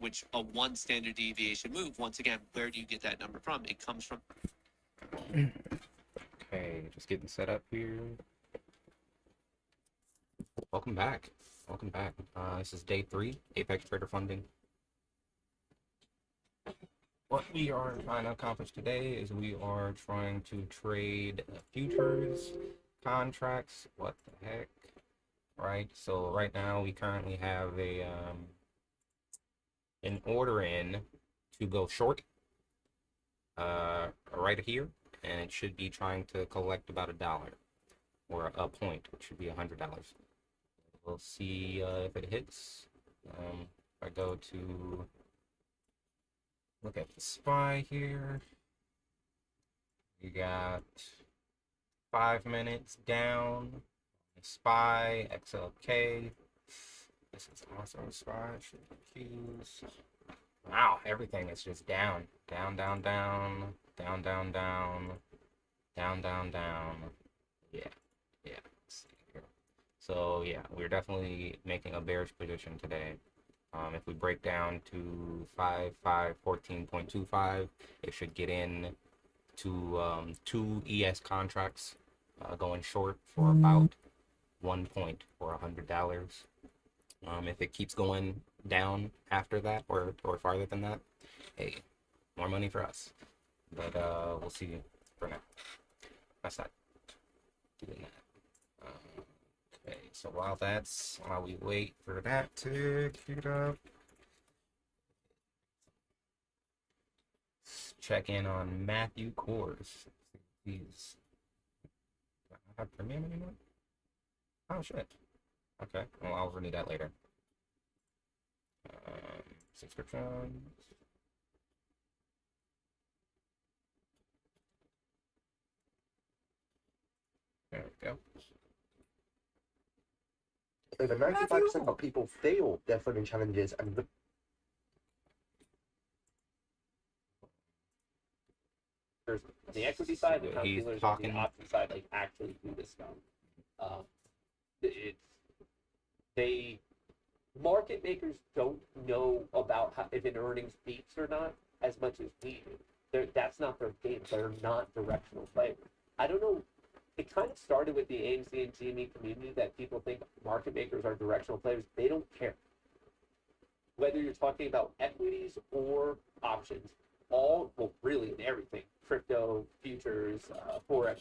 which a one standard deviation move, once again, where do you get that number from? It comes from. Okay, just getting set up here. Welcome back. Welcome back. This is day 3, Apex Trader Funding. What we are trying to accomplish today is we are trying to trade futures, contracts, what the heck, right? So right now we currently have an order in to go short right here, and it should be trying to collect about $1 or a point, which should be $100. We'll see if it hits. If I go to look at the SPY here, we got 5 minutes down. SPY, XLK. This is also SPY. Qs. Wow, everything is just down. Down, down, down. Down, down, down. Down, down, down. Yeah. Yeah. Let's see here. So yeah, we're definitely making a bearish position today. If we break down to 5514.25, it should get in to 2 ES contracts going short for about 1 point or $100. If it keeps going down after that or farther than that, hey, more money for us. But we'll see for now. That's not doing that. Okay, so while we wait for that to queue up, let's check in on Matthew Kors. He's do I have premium anymore? Oh shit. Okay, well I'll renew that later. Subscriptions. There we go. Over 95% of people fail their funding challenges and the equity side, and how He's dealers on the talking. option side like actually do this stuff. It's they market makers don't know about how, if an earnings beats or not as much as we do. That's not their game. They're not directional players. I don't know. It kind of started with the AMC and GME community that people think market makers are directional players. They don't care. Whether you're talking about equities or options, really in everything, crypto, futures, forex,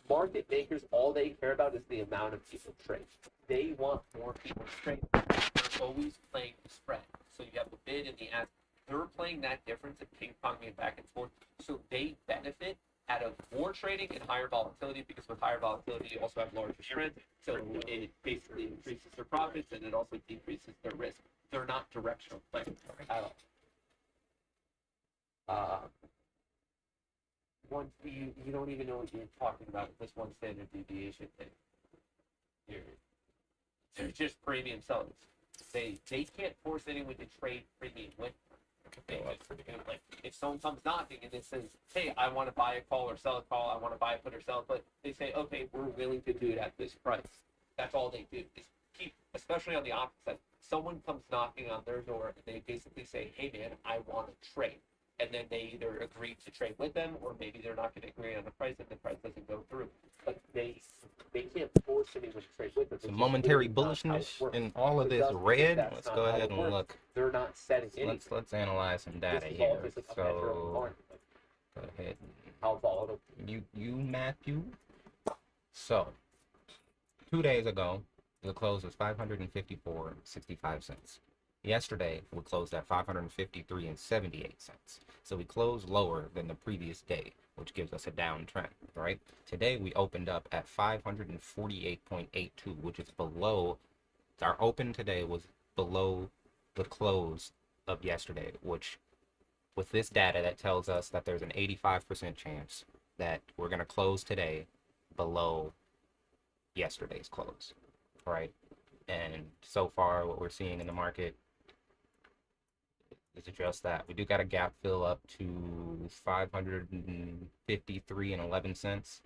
market makers, all they care about is the amount of people trade. They want more people trade. They're always playing the spread. So you have the bid and the ask. They're playing that difference and ping-ponging back and forth. So they benefit out of more trading and higher volatility, because with higher volatility you also have larger spreads. So it basically increases their profits and it also decreases their risk. They're not directional players at all. Once you don't even know what you're talking about with this one standard deviation thing. They're just premium sellers. They can't force anyone to trade premium with them. Like if someone comes knocking and it says, "Hey, I want to buy a call or sell a call. I want to buy a put or sell a put," they say, "Okay, we're willing to do it at this price." That's all they do. Is keep, especially on the opposite side. Someone comes knocking on their door and they basically say, "Hey, man, I want to trade." And then they either agree to trade with them, or maybe they're not going to agree on the price and the price doesn't go through. But they can't force anyone to trade with them. Some momentary bullishness in all of this red. Let's go ahead and look. They're not setting anything. Let's analyze some data This is all here. just like a So measure of the market. go ahead. How volatile. You Matthew. So 2 days ago, the close was 554.65 cents. Yesterday, we closed at 553.78 cents. So we closed lower than the previous day, which gives us a downtrend, right? Today, we opened up at 548.82, which is below, our open today was below the close of yesterday, which with this data, that tells us that there's an 85% chance that we're going to close today below yesterday's close, right? And so far, what we're seeing in the market is just that. We do got a gap fill up to 553.11 cents,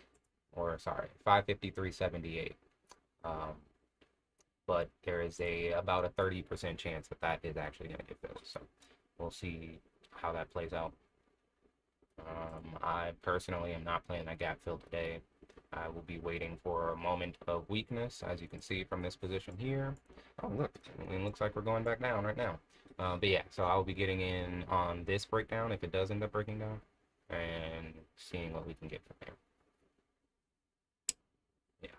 or sorry, 553.78. but there is about a 30% chance that that is actually going to get filled. So we'll see how that plays out. I personally am not playing that gap fill today. I will be waiting for a moment of weakness, as you can see from this position here. Oh, look, it looks like we're going back down right now. But yeah, so I'll be getting in on this breakdown if it does end up breaking down, and seeing what we can get from there. Yeah.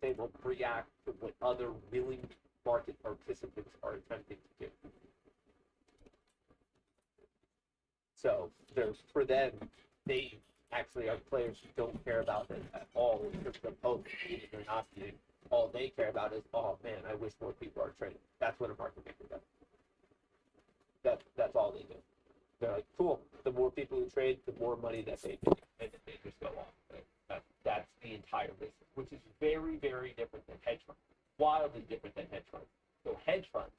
They will react to what other willing market participants are attempting to do. So for them, they actually are players who don't care about it at all in terms of beating or not beating. All they care about is, oh man, I wish more people are trading. That's what a market maker does. That's all they do. They're like, cool. The more people who trade, the more money that they make, and they just go on. Right? That's the entire business, which is very, very different than hedge funds. Wildly different than hedge funds. So hedge funds,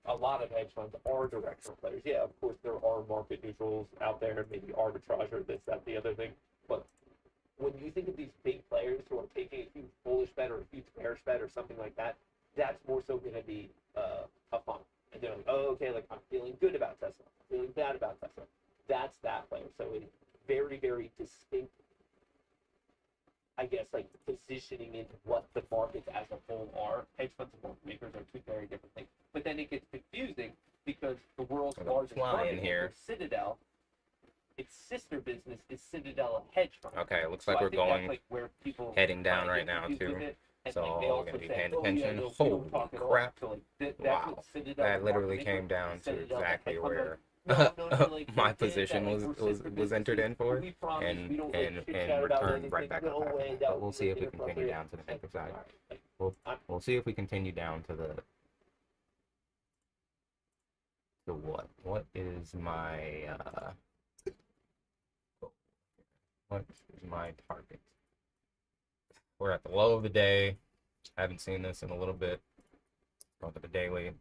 a lot of hedge funds are directional players. Yeah, of course there are market neutrals out there, maybe arbitrage or this, that, the other thing. But when you think of these big players who are taking a huge bullish bet or a huge bearish bet or something like that, that's more so going to be a fun. And they're like, oh, okay, like I'm feeling good about Tesla, I'm feeling bad about Tesla. That's that player. So it's very, very distinct, I guess, like positioning into what the markets as a whole are. Hedge funds and market makers are two very different things. But then it gets confusing because the world's largest market maker, Citadel, its sister business is Citadel Hedge Fund. Okay, it looks So like I we're think that's, going like, where people heading down kinda right get now confused too. with it. And So like, they we're also gonna be say, paying oh, yeah, attention. no, we Holy don't talk at all. crap. So, like, that's Wow. what Citadel That and literally market maker, came down to Citadel exactly Hedge Fund, where no, like, my they did position that, like, we're was sister entered in businesses. for, We promise and we don't, like, and chit-chat about returned anything. right back No up way, after that. that But we'll would see be if we continue inappropriate. down to the negative side. Alright, like, We'll see if we continue down to what? What is my target? We're at the low of the day. I haven't seen this in a little bit. Look at the daily.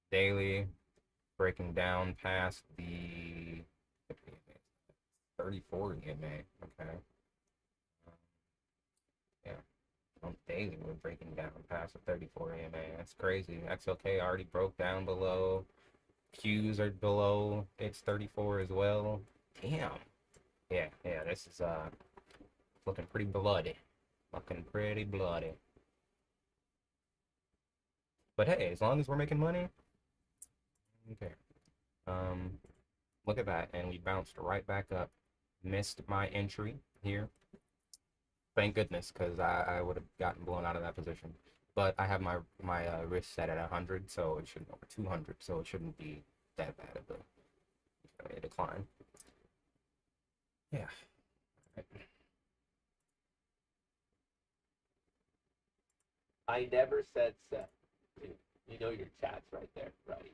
Daily breaking down past the 34 EMA. Okay. Yeah. On daily, we're breaking down past the 34 EMA. That's crazy. XLK already broke down below. Qs are below its 34 as well. Damn. Yeah, this is looking pretty bloody. Looking pretty bloody. But hey, as long as we're making money, okay. Look at that, and we bounced right back up. Missed my entry here. Thank goodness, because I would have gotten blown out of that position. But I have my risk set at 100, so it shouldn't, or 200, so it shouldn't be that bad of a decline. Yeah. Right. I never said set. You know your chat's right there, right?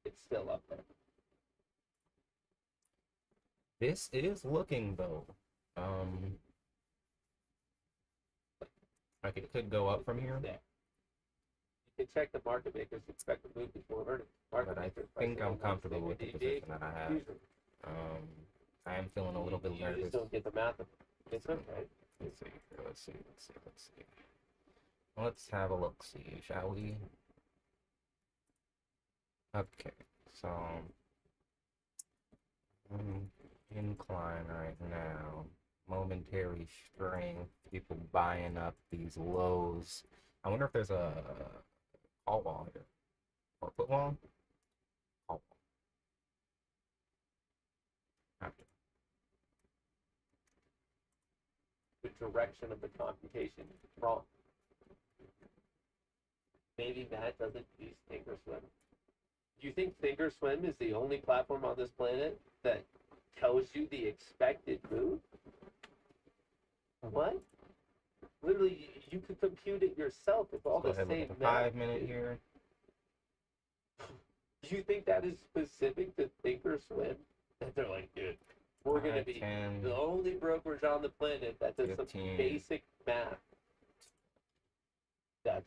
It's still up there. This is looking though. Like it could go up from here. Yeah. You can check the market makers expect to move before earnings. But I think I'm comfortable with the position that I have. I am feeling a little bit You nervous. just don't get the math of it. It's okay. Let's see. Let's have a look, see, shall we? Okay, so incline right now. Momentary strength. People buying up these lows. I wonder if there's a call wall here or put wall. Call wall. After. The direction of the computation is wrong. Maybe Matt doesn't use Thinkorswim. Do you think Thinkorswim is the only platform on this planet that tells you the expected move? What? Literally, you could compute it yourself with all Go the ahead, look same at the math. 5 minute here. Do you think that is specific to Thinkorswim? That they're like, dude, we're going to be 10, the only brokerage on the planet that does 15. some basic math. That's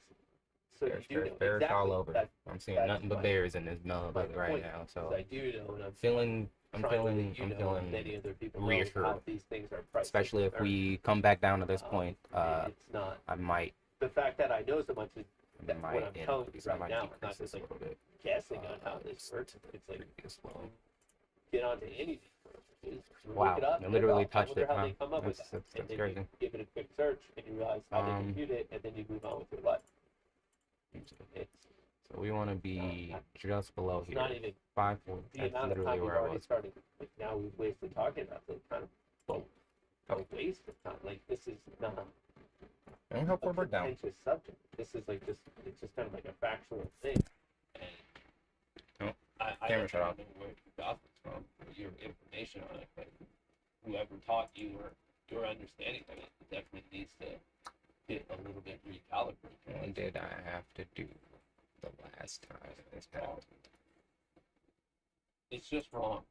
so bears, you do bears, know bears exactly. all over. That's I'm seeing that's nothing but my- bears in this nub my right point, now. 'cause So I do know, and I'm feeling I'm trying to let feeling- you I'm know, feeling many other people know reassured. how these things are priced. especially if Or, we come back down to this point. it's not I might, the fact that I know so much is that what I'm telling you increase, I right might now. I'm decrease not this just a like little bit. guessing on how this works. to the It's like previous low. get onto any of these purchases, Wow, look it up, I and literally go, I touched wonder it, how huh? they come up with That's- that. that's And then crazy. you give it a quick search and you realize how they compute it, and then you move on with your life. It's So we want to be just below it's here. not even 540. the That's amount of literally time we've where I already was. started. Like now we've wasted talking about this kind of a waste of time. Like this is not And help a for breakdown. contentious subject. This is like just it's just kind of like a factual thing. And Oh, I camera don't shut off. know where you got this from, or your information on it, but whoever taught you or your understanding of it definitely needs to get a little bit recalibrated. What did I have to do the last time this happened? It's just wrong.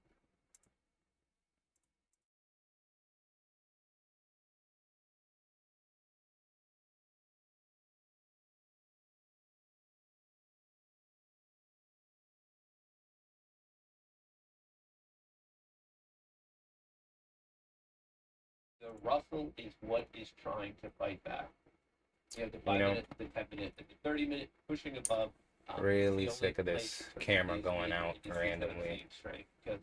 The Russell is what is trying to fight back. You have the 5 know, minute, the 10 minute, the 30 minute pushing above. Really it's the sick of only this place camera these going days out where you just see randomly. seeing strength. Because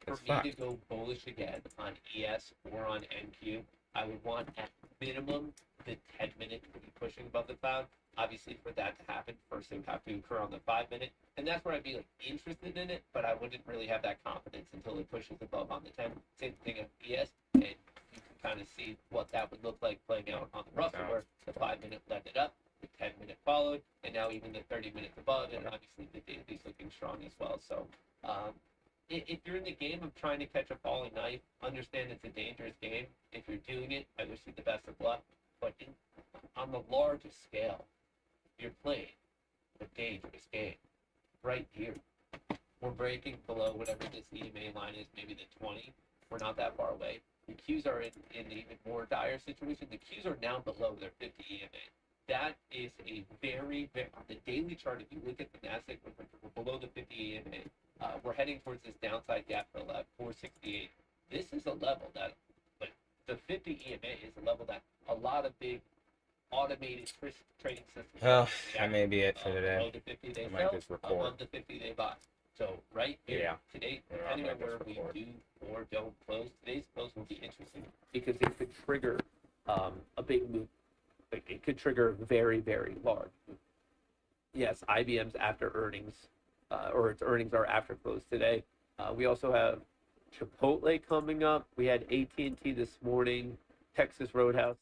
It's for me fucked. to go bullish again on ES or on NQ, I would want at minimum the 10 minute to be pushing above the cloud. Obviously, for that to happen, first thing would have to occur on the 5 minute, and that's where I'd be like interested in it, but I wouldn't really have that confidence until it pushes above on the 10. Same thing at ES, and you can kind of see what that would look like playing out on the Russell, where the 5 minute led it up, the 10 minute followed, and now even the 30 minutes above, and obviously the daily's looking strong as well. So, if you're in the game of trying to catch a falling knife, understand it's a dangerous game. If you're doing it, I wish you the best of luck. But on the largest scale, you're playing a dangerous game right here. We're breaking below whatever this EMA line is, maybe the 20. We're not that far away. The Qs are in an even more dire situation. The Qs are now below their 50 EMA. That is a very, very, on the daily chart, if you look at the NASDAQ, we're below the 50 EMA. We're heading towards this downside gap for 468. This is a level that, like, the 50 EMA is a level that a lot of big automated trading systems. Well, react. that may be it for Below today. the 50 they I might sell, just record. above the 50 they buy. So right here, Yeah. today, Yeah, I depending might on where just we record. do or don't close, today's close will be interesting. Because it could trigger a big move. Like it could trigger very, very large. Yes, IBM's after earnings, or its earnings are after close today. We also have Chipotle coming up. We had AT&T this morning, Texas Roadhouse.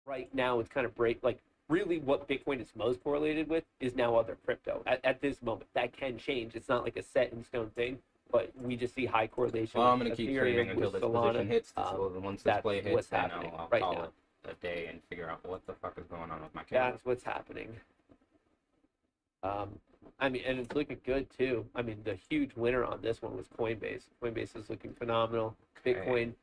Right now, it's kind of really what Bitcoin is most correlated with is now other crypto at this moment. That can change. It's not like a set in stone thing, but we just see high correlation. Well, I'm with gonna keep Ethereum, trading until with this Solana. position hits. Once this that's play what's hits, then happening I'll right call now. it a day and figure out what the fuck is going on with my camera. That's what's happening. I mean, and it's looking good too. I mean, the huge winner on this one was Coinbase. Coinbase is looking phenomenal. Bitcoin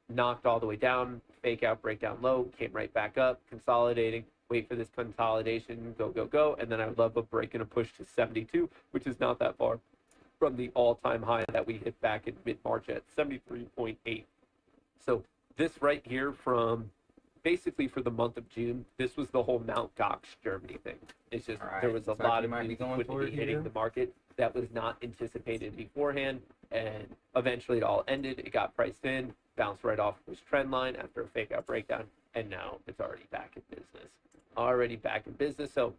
knocked all the way down, fake out, breakdown low, came right back up, consolidating. Wait for this consolidation, go, go, go, and then I would love a break and a push to 72, which is not that far from the all-time high that we hit back in mid-March at 73.8. So this right here from basically for the month of June, this was the whole Mount Gox Germany thing. It's just All right, there was a looks like lot you of might be new going for liquidity it hitting here. the market that was not anticipated beforehand, and eventually it all ended. It got priced in, bounced right off this trend line after a fake out breakdown, and now it's already back in business. So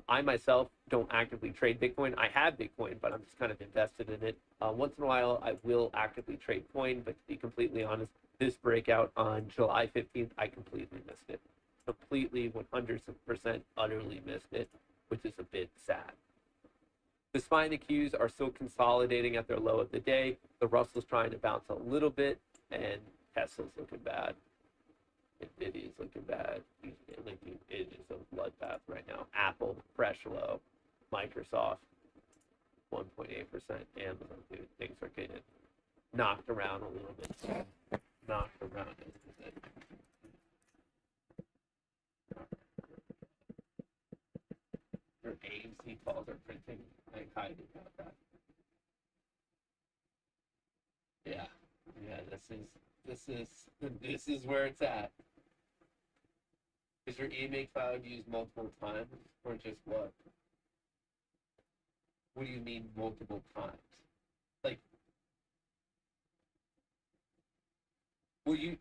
I myself don't actively trade Bitcoin. I have Bitcoin, but I'm just kind of invested in it. Once in a while, I will actively trade coin, but to be completely honest, this breakout on July 15th, I completely missed it. Completely, 100% utterly missed it, which is a bit sad. The SPY and the Qs are still consolidating at their low of the day. The Russell's trying to bounce a little bit, and Tesla's looking bad. Nvidia's looking bad. It is a bloodbath right now. Apple, fresh low. Microsoft, 1.8%. Amazon, dude, things are getting knocked around a little bit. Knocked around a little bit. Your AMC calls are printing. I hide about that. Yeah, this is where it's at. Is your EMA cloud used multiple times or just what? What do you mean multiple times? Like, will you?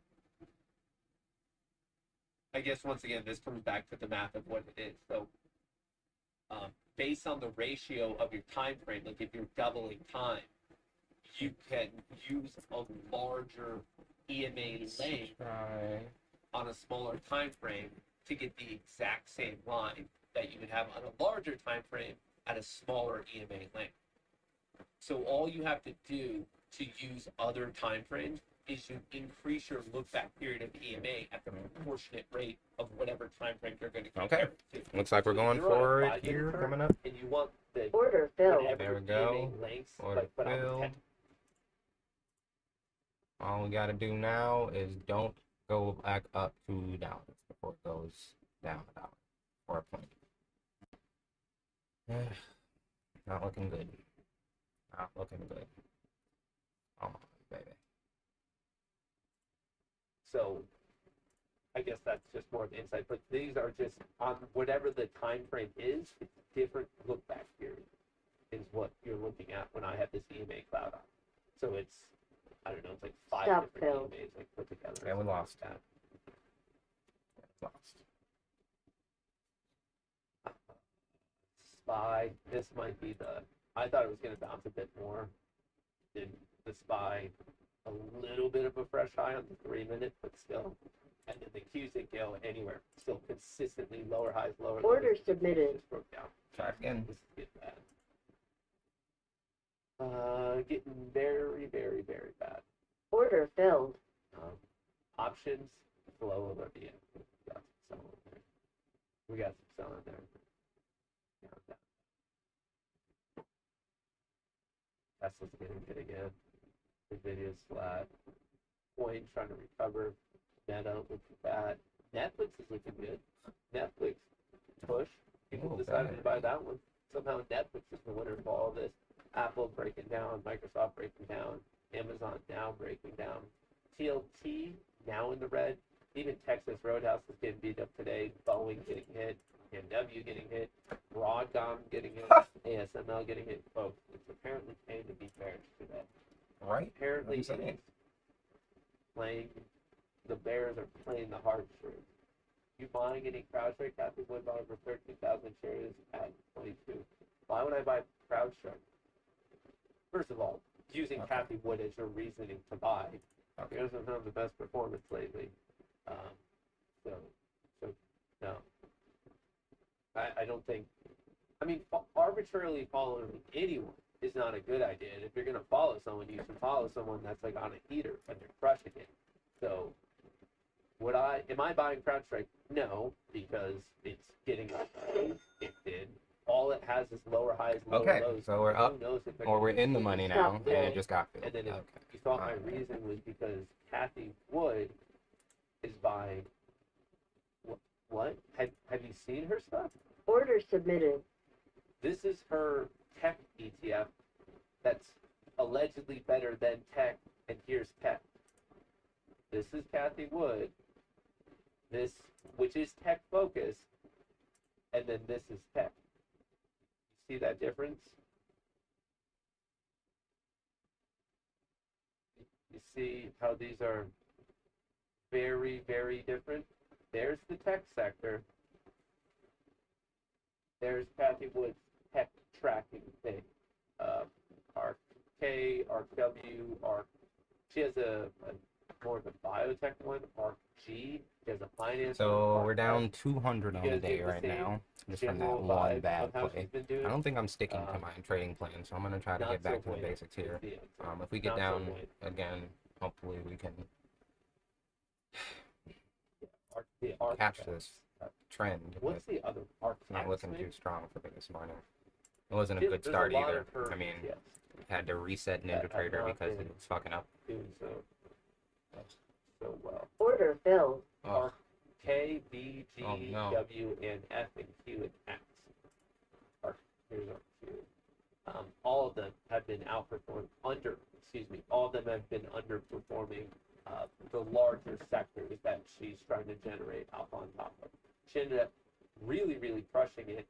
I guess once again, this comes back to the math of what it is. So, based on the ratio of your time frame, like if you're doubling time, you can use a larger EMA length on a smaller time frame to get the exact same line that you would have on a larger time frame at a smaller EMA length. So all you have to do to use other time frames is you increase your look back period of EMA at the proportionate rate of whatever time frame you're going to compare it to. Looks like we're So going you're on a for it 5-minute here, chart, coming up. and you want the Order filled. whatever There we go. EMA lengths, Order but on the filled. 10. All we gotta do now is don't go back up $2 before it goes down $1 or a point. Not looking good. Not looking good. Come on, baby. So I guess that's just more of the insight. But these are just on whatever the time frame is, it's different look back period is what you're looking at when I have this EMA cloud on. So it's I don't know, it's like 5 Stop different filled. EMAs like put together. Yeah, we lost. that. Lost. SPY, this might be I thought it was gonna bounce a bit more. Did the SPY a little bit of a fresh high on the 3-minute, but still. And then the Qs didn't go anywhere. Still consistently lower highs, lower lows. Order submitted. Just broke down. Try it again. This is getting bad. Getting very, very, very bad. Order filled. Options, flow over the end. We got some selling there. We got some selling there. Yeah, Tesla's getting good again. Nvidia's flat. Coin trying to recover. Meta looking bad. Netflix is looking good. Netflix push. People decided to buy that one. Somehow Netflix is the winner of all of this. Apple breaking down, Microsoft breaking down, Amazon now breaking down. TLT now in the red. Even Texas Roadhouse is getting beat up today. Boeing getting hit. BMW getting hit. Broadcom getting hit. ASML getting hit. Folks, it's apparently paying to be bearish today. Right? Apparently, I'm saying. it's playing. The Bears are playing the hard streak. You buying any CrowdStrike? Kathy Wood bought over 13,000 shares at 22. Why would I buy CrowdStrike? First of all, using Okay. Kathy Wood as your reasoning to buy. Okay. He doesn't have the best performance lately. So no. I don't think. I mean, arbitrarily following anyone is not a good idea. And if you're going to follow someone, you should follow someone that's like on a heater and they're crushing it. So, am I buying CrowdStrike? No, because it's getting addicted. All it has is lower highs, lower Okay, lows. so we're up, Who knows if they're or gonna we're in the money now, Stop and there. it just got filled. And then if Okay. you thought my Alright. reason was because Kathy Wood is buying. What? Have you seen her stuff? Order submitted. This is her tech ETF that's allegedly better than tech, and here's tech. This is Kathy Wood this, which is tech focused, and then this is tech. You see that difference? You see how these are very, very different? There's the tech sector. There's Kathy Wood's tech tracking thing. ARC K, ARC W, ARC. She has a more of a biotech one, ARC G. She has a finance one, So ARC we're down F. 200 on You the guys day get the right same now, just from that general one vibe bad of how play. she's been doing. I don't think I'm sticking to Uh, my trading plan, so I'm gonna try to not get back so to the buoyant basics is here. the answer. If we get Not so down buoyant. again, hopefully we can The ARC catch F. this trend. But What's the other ARC it's not X looking maybe? too strong for me this morning. It wasn't a There's good a start lot either. of her I mean, ETFs had to reset that have NinjaTrader not because been it was fucking up. doing so well. Order filled. Oh, ARC K, B, G, Oh, no. W, and F, and Q, and X. Here's ARC Q. All of them have been all of them have been underperforming the larger sectors that she's trying to generate up on top of. She ended up really, really crushing it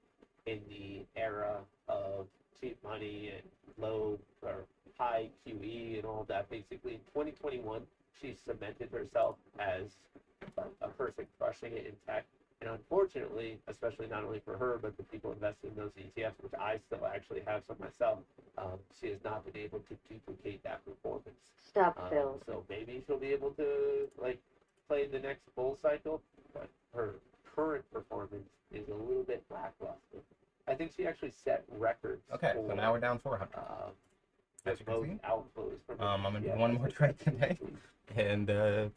in the era of cheap money and low or high QE and all that. Basically, in 2021, she cemented herself as a person crushing it in tech. And unfortunately, especially not only for her, but the people invested in those ETFs, which I still actually have some myself, she has not been able to duplicate that performance. Stop filled. So maybe she'll be able to play the next bull cycle, but her current performance is a little bit lackluster. I think she actually set records. okay, so for, now we're down 400. the As you can most see. outflows from I'm gonna do ETFs. one more trade today, and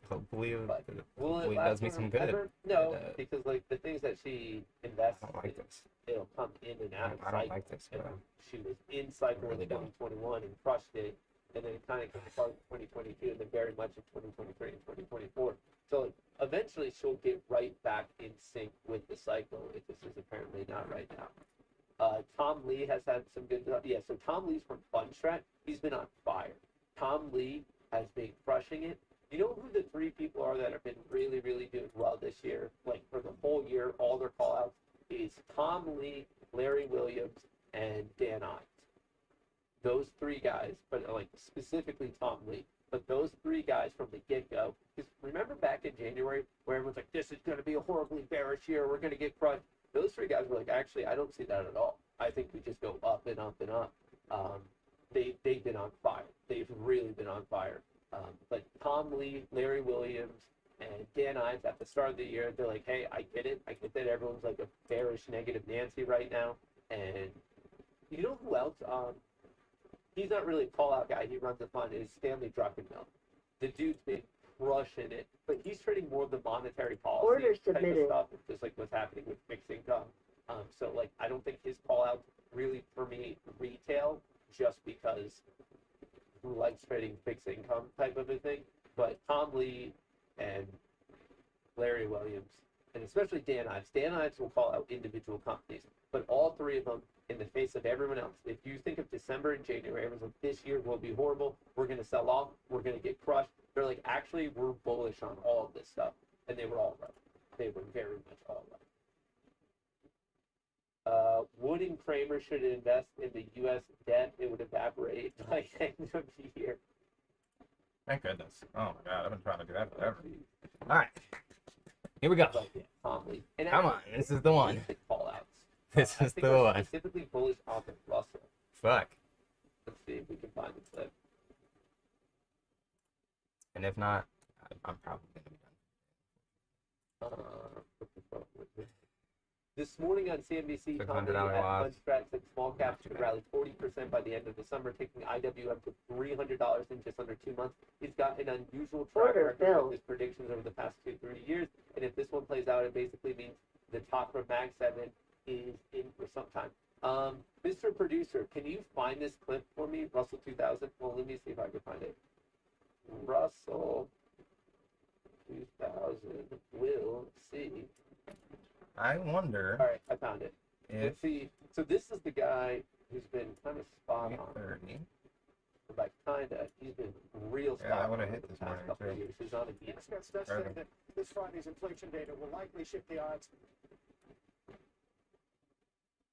hopefully, But will hopefully it it does last me some forever? good. No, But, because the things that she I invests don't like in, this. it'll come in and out of I don't cycle. like this, And bro. she was in cycle Really in don't. 2021 and crushed it, and then it kind of came apart in 2022, and then very much in 2023 and 2024. So eventually she'll get right back in sync with the cycle. It just is apparently not right now. Tom Lee has had some good. Yeah, so Tom Lee's from Fundstrat. He's been on fire. Tom Lee has been crushing it. You know who the three people are that have been really, really doing well this year? Like for the whole year, all their call outs is Tom Lee, Larry Williams, and Dan Ives. Those three guys, but like specifically Tom Lee. But those three guys from the get-go, because remember back in January where everyone's like, this is going to be a horribly bearish year, we're going to get crushed. Those three guys were like, actually, I don't see that at all. I think we just go up and up and up. They've been on fire. They've really been on fire. But Tom Lee, Larry Williams, and Dan Ives at the start of the year, they're like, hey, I get it. I get that everyone's like a bearish, negative Nancy right now. And you know who else? He's not really a call-out guy. He runs a fund. Is Stanley Druckenmiller. The dude's been crushing it, but he's trading more of the monetary policy Order type of submitted. stuff, just like what's happening with fixed income. So like, I don't think his call-out really, for me, retail, just because who likes trading fixed income type of a thing. But Tom Lee and Larry Williams, and especially Dan Ives. Dan Ives will call out individual companies, but all three of them, in the face of everyone else, if you think of December and January, everyone's like, this year will be horrible, we're going to sell off, we're going to get crushed. They're like, actually, we're bullish on all of this stuff. And they were all right. They were very much all right. Wood and Kramer should invest in the U.S. debt. It would evaporate by the end of the year. Thank goodness. Oh my god, I've been trying to do that forever. Alright. Here we go. But yeah, Tom Lee. And Come on, actually, this is the one. basic call-outs. This I is think the we're one. Specifically bullish on the Russell. Fuck. Let's see if we can find the clip. And if not, I'm probably gonna be done. This morning on CNBC, Tom Lee $600 at loss. Fundstrat said small caps too could bad. rally 40% by the end of the summer, taking IW up to $300 in just under 2 months. He's got an unusual track Order record filled. with his predictions over the past 2-3 years, and if this one plays out, it basically means the top from Mag 7 is in for some time. Mr. Producer, can you find this clip for me? Russell 2000? Well, let me see if I can find it. Russell 2000. We'll see. I wonder All right, I found it. if Let's see. So this is the guy who's been kind of spot on. 830. But kinda, he's been real Yeah, I spot would've on hit the this past morning, couple of too. years. He's on a deal. Experts does say Early. that this Friday's inflation data will likely shift the odds.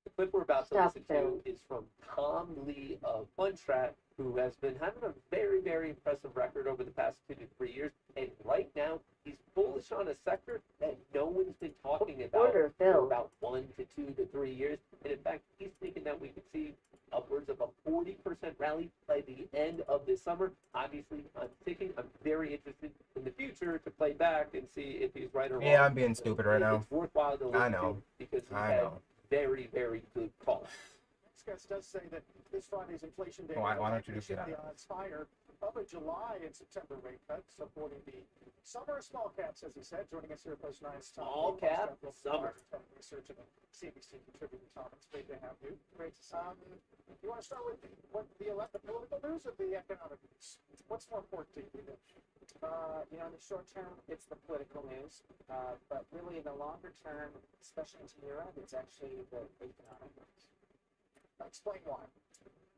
The clip we're about to Stop listen to film. is from Tom Lee of Funstrat, who has been having a very, very impressive record over the past 2 to 3 years. And right now, he's bullish on a sector that no one's been talking about Order for filled. about 1 to 2 to 3 years. And in fact, he's thinking that we could see upwards of a 40% rally by the end of this summer. Obviously, I'm very interested in the future to play back and see if he's right or wrong. Yeah, I'm being stupid right now. It's worthwhile to I listen know. to because he's I had know. very, very good calls. Experts does say that this Friday's inflation data Why will don't you likely just shift get the odds higher above a July and September rate cut, supporting the summer of small caps, as he said. Joining us here at Post 9's Tom Small Lee, cap Post summer. Research and CBC contributor Tom. It's great to have you. Great to see you. You want to start with the political news or the economic news? What's more important to you? In the short term, it's the political news, but really in the longer term, especially into year end, it's actually the economic news. Explain why.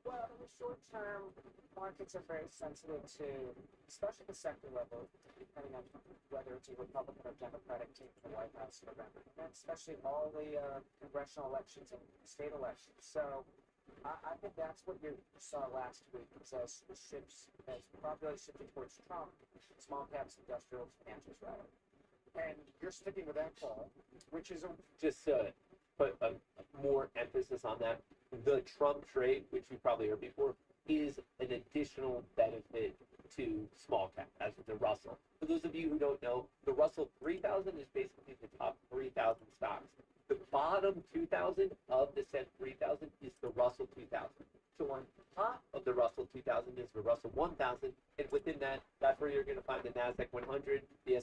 Well, in the short term, markets are very sensitive to, especially the sector level, depending on whether it's a Republican or Democratic team in the White House in November, and then especially all the congressional elections and state elections. So I think that's what you saw last week, was as the ships, as popularly shifting towards Trump, small caps, industrials, financials rather. And you're sticking with that call, which is a Just to put more emphasis on that, the Trump trade, which you probably heard before, is an additional benefit to small cap, as with the Russell. For those of you who don't know, the Russell 3000 is basically the top 3,000 stocks. The bottom 2,000 of the said 3,000 is the Russell 2000. So on top of the Russell 2000 is the Russell 1000, and within that, that's where you're going to find the NASDAQ 100, the